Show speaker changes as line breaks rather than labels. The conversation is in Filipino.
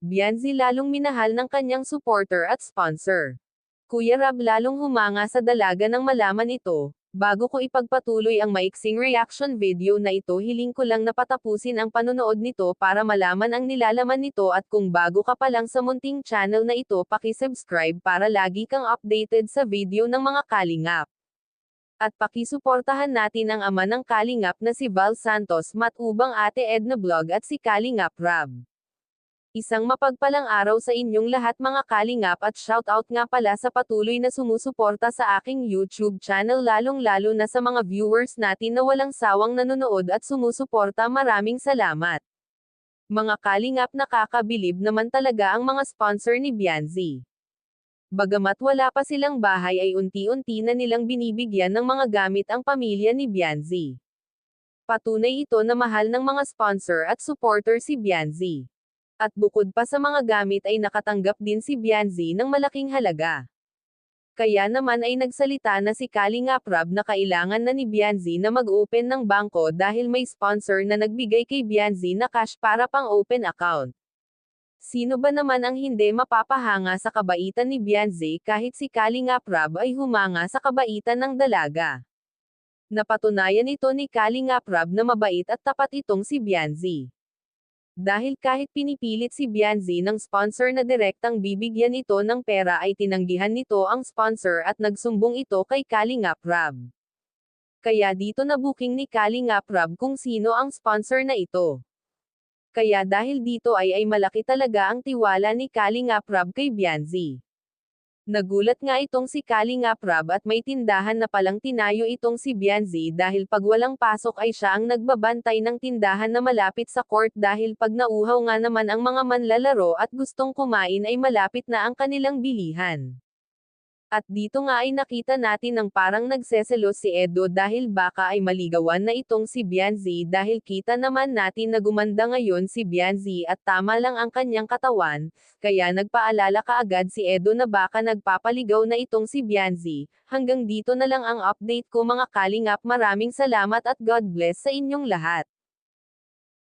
Bianzi lalong minahal ng kanyang supporter at sponsor. Kuya Rab lalong humanga sa dalaga nang malaman ito. Bago ko ipagpatuloy ang maiksing reaction video na ito, hiling ko lang na patapusin ang panonood nito para malaman ang nilalaman nito, at kung bago ka pa lang sa munting channel na ito, paki-subscribe para lagi kang updated sa video ng mga kalingap. At pakisuportahan natin ang ama ng kalingap na si Val Santos, matubang Ate Edna Vlog at si Kalingap Rab. Isang mapagpalang araw sa inyong lahat mga kalingap, at shoutout nga pala sa patuloy na sumusuporta sa aking YouTube channel, lalong-lalo na sa mga viewers natin na walang sawang nanonood at sumusuporta. Maraming salamat. Mga kalingap, nakakabilib naman talaga ang mga sponsor ni Bianzi. Bagamat wala pa silang bahay ay unti-unti na nilang binibigyan ng mga gamit ang pamilya ni Bianzi. Patunay ito na mahal ng mga sponsor at supporter si Bianzi. At bukod pa sa mga gamit ay nakatanggap din si Bianzi ng malaking halaga. Kaya naman ay nagsalita na si Kalingap Rab na kailangan na ni Bianzi na mag-open ng bangko dahil may sponsor na nagbigay kay Bianzi na cash para pang open account. Sino ba naman ang hindi mapapahanga sa kabaitan ni Bianzi, kahit si Kalingap Rab ay humanga sa kabaitan ng dalaga. Napatunayan ito ni Kalingap Rab na mabait at tapat itong si Bianzi. Dahil kahit pinipilit si Bianzi ng sponsor na direktang bibigyan ito ng pera ay tinanggihan nito ang sponsor at nagsumbong ito kay Kalingap Rab. Kaya dito na booking ni Kalingap Rab kung sino ang sponsor na ito. Kaya dahil dito ay malaki talaga ang tiwala ni Kalingap Rab kay Bianzi. Nagulat nga itong si Kalingap Rab at may tindahan na palang tinayo itong si Bianzi dahil pag walang pasok ay siya ang nagbabantay ng tindahan na malapit sa court, dahil pag nauhaw nga naman ang mga manlalaro at gustong kumain ay malapit na ang kanilang bilihan. At dito nga ay nakita natin ng parang nagseselos si Edo dahil baka ay maligawan na itong si Bianzi, dahil kita naman natin na gumanda ngayon si Bianzi at tama lang ang kanyang katawan, kaya nagpaalala kaagad si Edo na baka nagpapaligaw na itong si Bianzi. Hanggang dito na lang ang update ko mga kalingap, maraming salamat at God bless sa inyong lahat.